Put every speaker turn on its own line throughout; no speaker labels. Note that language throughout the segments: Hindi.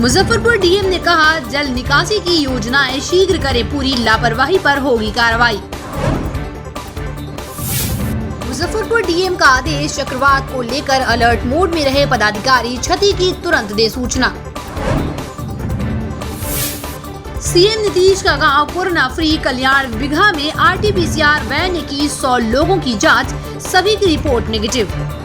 मुजफ्फरपुर डीएम ने कहा, जल निकासी की योजनाएं शीघ्र करे पूरी, लापरवाही पर होगी कार्रवाई। मुजफ्फरपुर डीएम का आदेश, चक्रवात को लेकर अलर्ट मोड में रहे पदाधिकारी, क्षति की तुरंत दे सूचना। सीएम नीतीश का गांव कोरोना फ्री, कल्याण बिघा में आरटीपीसीआर वैन ने की 100 लोगों की जांच, सभी की रिपोर्ट नेगेटिव।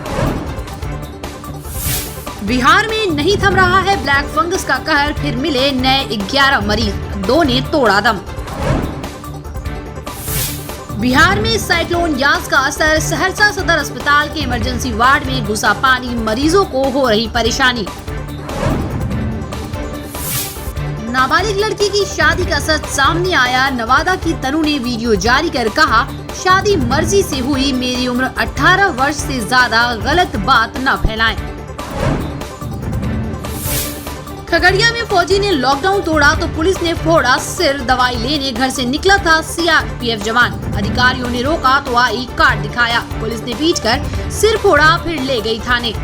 बिहार में नहीं थम रहा है ब्लैक फंगस का कहर, फिर मिले नए 11 मरीज, 2 ने तोड़ा दम। बिहार में साइक्लोन यास का असर, सहरसा सदर अस्पताल के इमरजेंसी वार्ड में घुसा पानी, मरीजों को हो रही परेशानी। नाबालिग लड़की की शादी का सच सामने आया, नवादा की तनु ने वीडियो जारी कर कहा, शादी मर्जी से हुई, मेरी उम्र 18 वर्ष से ज्यादा, गलत बात न फैलाएं। खगड़िया में फौजी ने लॉकडाउन तोड़ा तो पुलिस ने फोड़ा सिर, दवाई लेने घर से निकला था सीआरपीएफ जवान, अधिकारियों ने रोका तो आई कार्ड दिखाया, पुलिस ने पीटकर सिर फोड़ा, फिर ले गई थाने।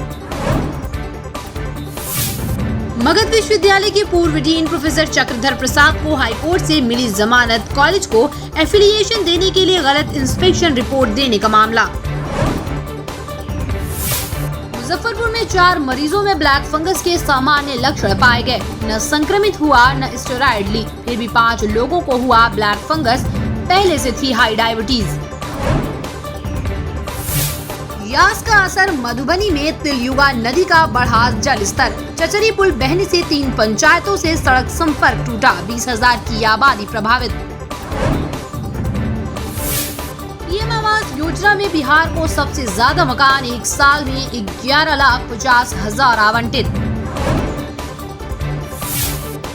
मगध विश्वविद्यालय के पूर्व डीन प्रोफेसर चक्रधर प्रसाद को हाईकोर्ट से मिली जमानत, कॉलेज को एफिलिएशन देने के लिए गलत इंस्पेक्शन रिपोर्ट देने का मामला। मुजफ्फरपुर में 4 मरीजों में ब्लैक फंगस के सामान्य लक्षण पाए गए, न संक्रमित हुआ न स्टेरॉइड ली, फिर भी 5 लोगों को हुआ ब्लैक फंगस, पहले से थी हाई डायबिटीज। यास का असर, मधुबनी में तिलयुगा नदी का बढ़ा जल स्तर, चचरी पुल बहने से 3 पंचायतों से सड़क संपर्क टूटा, 20,000 की आबादी प्रभावित। पीएम आवास योजना में बिहार को सबसे ज्यादा मकान, एक साल में 11,50,000 आवंटित।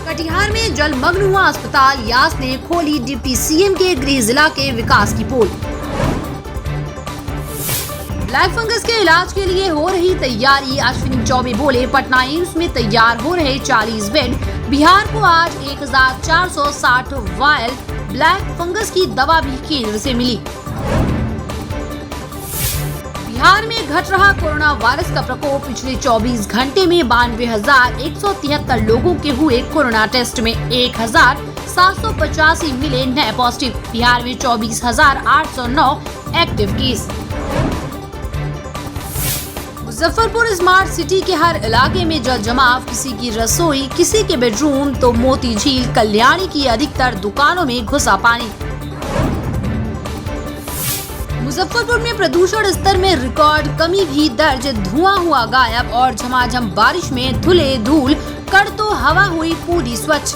कटिहार में जलमग्न हुआ अस्पताल, यास ने खोली डिप्टी सीएम के गृह जिला के विकास की पोल। ब्लैक फंगस के इलाज के लिए हो रही तैयारी, अश्विनी चौबे बोले, पटना एम्स में तैयार हो रहे 40 बेड, बिहार को आज 1460 वायल ब्लैक फंगस की दवा भी केंद्र से मिली। बिहार में घट रहा कोरोना वायरस का प्रकोप, पिछले 24 घंटे में 92,173 लोगों के हुए कोरोना टेस्ट में 1,785 मिले नए पॉजिटिव, बिहार में 24,809 active case. Muzaffarpur smart city के हर इलाके में जल जमाव, किसी की रसोई, किसी के बेडरूम तो मोती झील, कल्याणी की अधिकतर दुकानों में घुसा पानी। मुजफ्फरपुर में प्रदूषण स्तर में रिकॉर्ड कमी भी दर्ज, धुआं हुआ गायब और झमाझम बारिश में धुले धूल, कर तो हवा हुई पूरी स्वच्छ।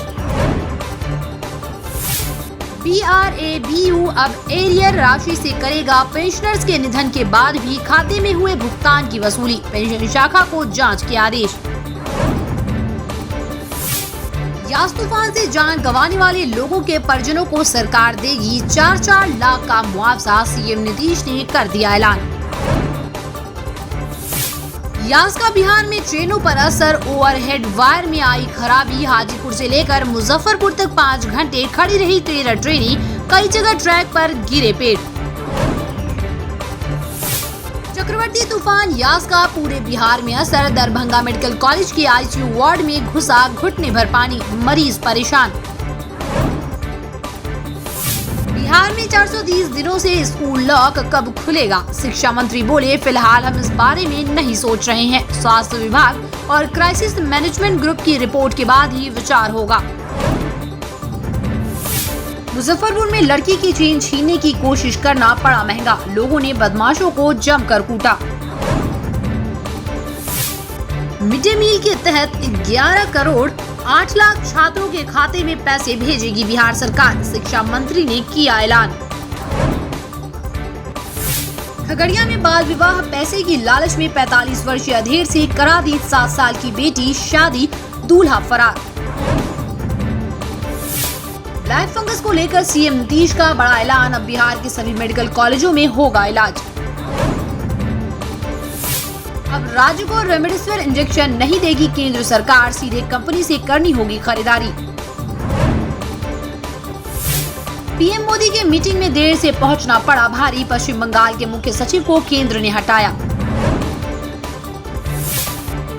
BRABU अब एरियर राशि से करेगा पेंशनर्स के निधन के बाद भी खाते में हुए भुगतान की वसूली, पेंशन शाखा को जांच के आदेश। यास तूफान से जान गंवाने वाले लोगों के परिजनों को सरकार देगी 4-4 लाख का मुआवजा, सीएम नीतीश ने कर दिया ऐलान। यास का बिहार में ट्रेनों पर असर, ओवरहेड वायर में आई खराबी, हाजीपुर से लेकर मुजफ्फरपुर तक 5 घंटे खड़ी रही 13 ट्रेनें, कई जगह ट्रैक पर गिरे पेड़। चक्रवाती तूफान यास का पूरे बिहार में असर, दरभंगा मेडिकल कॉलेज के आईसीयू वार्ड में घुसा घुटने भर पानी, मरीज परेशान। बिहार में 430 दिनों से स्कूल लॉक, कब खुलेगा? शिक्षा मंत्री बोले, फिलहाल हम इस बारे में नहीं सोच रहे हैं, स्वास्थ्य विभाग और क्राइसिस मैनेजमेंट ग्रुप की रिपोर्ट के बाद ही विचार होगा। मुजफ्फरपुर में लड़की की चेन छीनने की कोशिश करना पड़ा महंगा, लोगों ने बदमाशों को जमकर कूटा। मिड डे मील के तहत 11 करोड़ 8 लाख छात्रों के खाते में पैसे भेजेगी बिहार सरकार, शिक्षा मंत्री ने किया ऐलान। खगड़िया में बाल विवाह, पैसे की लालच में 45 वर्षीय अधेड़ से करा दी 7 साल की बेटी शादी, दूल्हा फरार। ब्लैक फंगस को लेकर सीएम नीतीश का बड़ा ऐलान, अब बिहार के सभी मेडिकल कॉलेजों में होगा इलाज। अब राज्य को रेमडेसिविर इंजेक्शन नहीं देगी केंद्र सरकार, सीधे कंपनी से करनी होगी खरीदारी। पीएम मोदी के मीटिंग में देर से पहुंचना पड़ा भारी, पश्चिम बंगाल के मुख्य सचिव को केंद्र ने हटाया।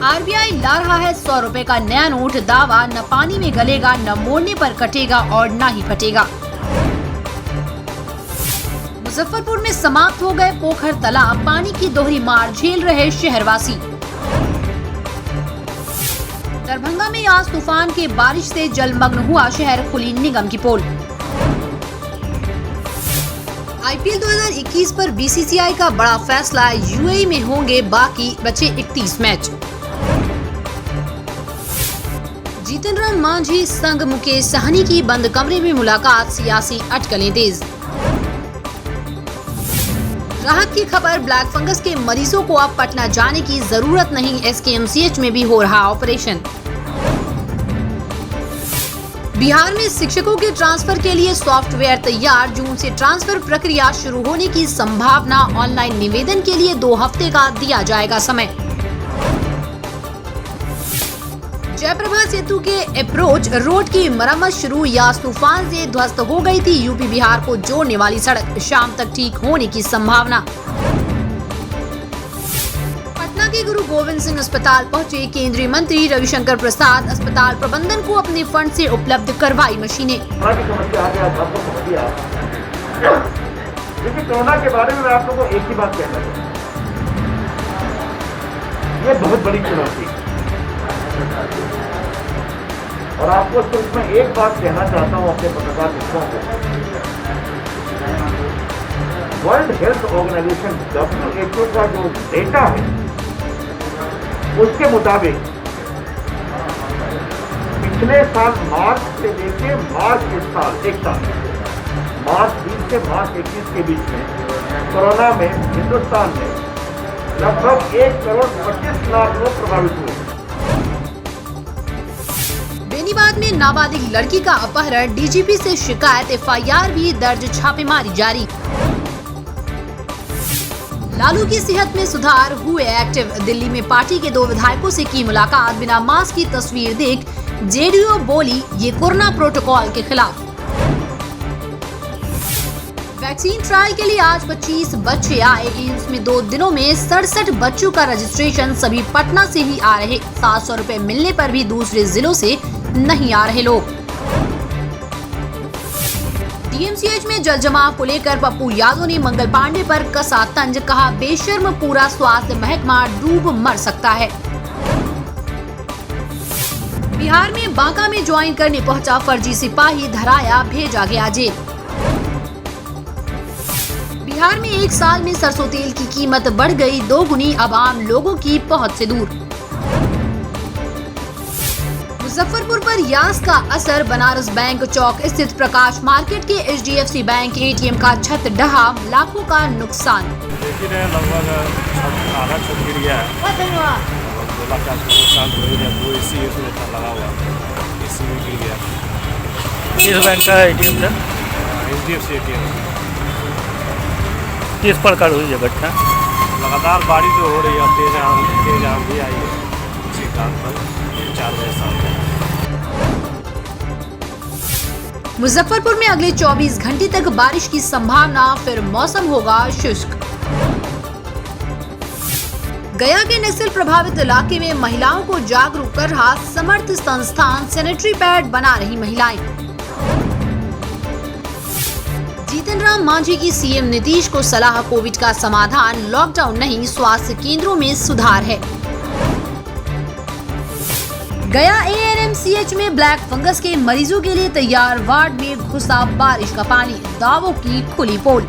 आरबीआई ला रहा है 100 रुपए का नया नोट, दावा न पानी में गलेगा, न मोड़ने पर कटेगा और न ही फटेगा। मुजफ्फरपुर में समाप्त हो गए पोखर तालाब, पानी की दोहरी मार झेल रहे शहरवासी। दरभंगा में आज तूफान के बारिश से जलमग्न हुआ शहर, खुली निगम की पोल। आईपीएल 2021 पर बीसीसीआई का बड़ा फैसला, यूएई में होंगे बाकी बचे 31 मैच। जीतन राम मांझी संग मुकेश सहनी की बंद कमरे में मुलाकात, सियासी अटकलें तेज। राहत की खबर, ब्लैक फंगस के मरीजों को अब पटना जाने की जरूरत नहीं, एसकेएमसीएच में भी हो रहा ऑपरेशन। बिहार में शिक्षकों के ट्रांसफर के लिए सॉफ्टवेयर तैयार, जून से ट्रांसफर प्रक्रिया शुरू होने की संभावना, ऑनलाइन निवेदन के लिए 2 हफ्ते का दिया जाएगा समय। जयप्रभा सेतु के अप्रोच रोड की मरम्मत शुरू, यास तूफान से ध्वस्त हो गई थी यूपी बिहार को जोड़ने वाली सड़क, शाम तक ठीक होने की संभावना। पटना के गुरु गोविंद सिंह अस्पताल पहुंचे केंद्रीय मंत्री रविशंकर प्रसाद, अस्पताल प्रबंधन को अपने फंड से उपलब्ध करवाई मशीनें।
कोरोना के बारे में आप लोगों को एक ही बात कहना चाहिए, ये बहुत बड़ी चुनौती है और आपको सिर्फ मैं एक बात कहना चाहता हूं अपने पत्रकार मित्रों को। वर्ल्ड हेल्थ ऑर्गेनाइजेशन WHO का जो डेटा है उसके मुताबिक पिछले साल मार्च से लेके मार्च इस साल, एक साल मार्च 20 से मार्च 21 के बीच में कोरोना में हिंदुस्तान में लगभग 1 करोड़ 25 लाख लोग प्रभावित हुए।
बेनीबाद में नाबालिग लड़की का अपहरण, डीजीपी से शिकायत, एफआईआर भी दर्ज, छापेमारी जारी। लालू की सेहत में सुधार, हुए एक्टिव, दिल्ली में पार्टी के 2 विधायकों से की मुलाकात, बिना मास्क की तस्वीर देख जेडीयू बोली ये कोरोना प्रोटोकॉल के खिलाफ। वैक्सीन ट्रायल के लिए आज 25 बच्चे आए, एम्स में 2 दिनों में 67 बच्चों का रजिस्ट्रेशन, सभी पटना से ही आ रहे, 700 रुपए मिलने पर भी दूसरे जिलों से नहीं आ रहे लोग। डीएमसीएच में जल जमाव को लेकर पप्पू यादव ने मंगल पांडे पर कसा तंज, कहा बेशर्म पूरा स्वास्थ्य महकमा डूब मर सकता है। बिहार में बांका में ज्वाइन करने पहुंचा फर्जी सिपाही, धराया, भेजा गया जेल। बिहार में 1 साल में सरसों तेल की कीमत बढ़ गई 2 गुनी, अब आम लोगों की पहुंच से दूर। मुजफ्फरपुर पर यास का असर, बनारस बैंक चौक स्थित प्रकाश मार्केट के HDFC बैंक ATM का छत ढहा, लाखों का नुकसान।
लगभग आधा छत गिर गया है, 2 लाख का नुकसान हो गया, 2 AC लगा हुआ, AC भी गिर गया।
किस बैंक का ATM था?
HDFC ATM।
किस प्रकार हुई है घटना?
लगातार बारिश जो हो रही है, तेज आंधी आई है, इसी कारण पर 4 बजे शाम।
मुजफ्फरपुर में अगले 24 घंटे तक बारिश की संभावना, फिर मौसम होगा शुष्क। गया के नक्सल प्रभावित इलाके में महिलाओं को जागरूक कर रहा समर्थ संस्थान, सैनिटरी पैड बना रही महिलाएं। जीतन राम मांझी की सीएम नीतीश को सलाह, कोविड का समाधान लॉकडाउन नहीं, स्वास्थ्य केंद्रों में सुधार है। गया ANMCH में ब्लैक फंगस के मरीजों के लिए तैयार, वार्ड में घुसा बारिश का पानी, दावों की खुली पोल।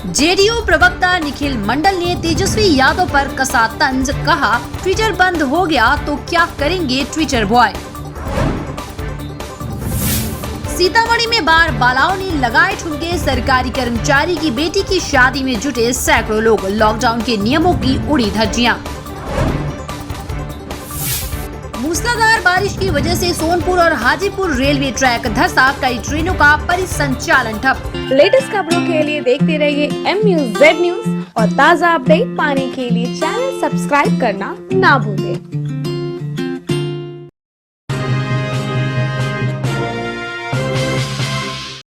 जेडीयू प्रवक्ता निखिल मंडल ने तेजस्वी यादव पर कसा तंज, कहा ट्विटर बंद हो गया तो क्या करेंगे ट्विटर बॉय। सीतामढ़ी में बार बालाओं ने लगाए ठुमके, सरकारी कर्मचारी की बेटी की शादी में जुटे सैकड़ों लोग, लॉकडाउन के नियमों की उड़ी धज्जियां। मूसलाधार बारिश की वजह से सोनपुर और हाजीपुर रेलवे ट्रैक धंसा, कई ट्रेनों का परिसंचालन ठप।
लेटेस्ट खबरों के लिए देखते रहिए MUZ न्यूज और ताज़ा अपडेट पाने के लिए चैनल सब्सक्राइब करना ना भूलें।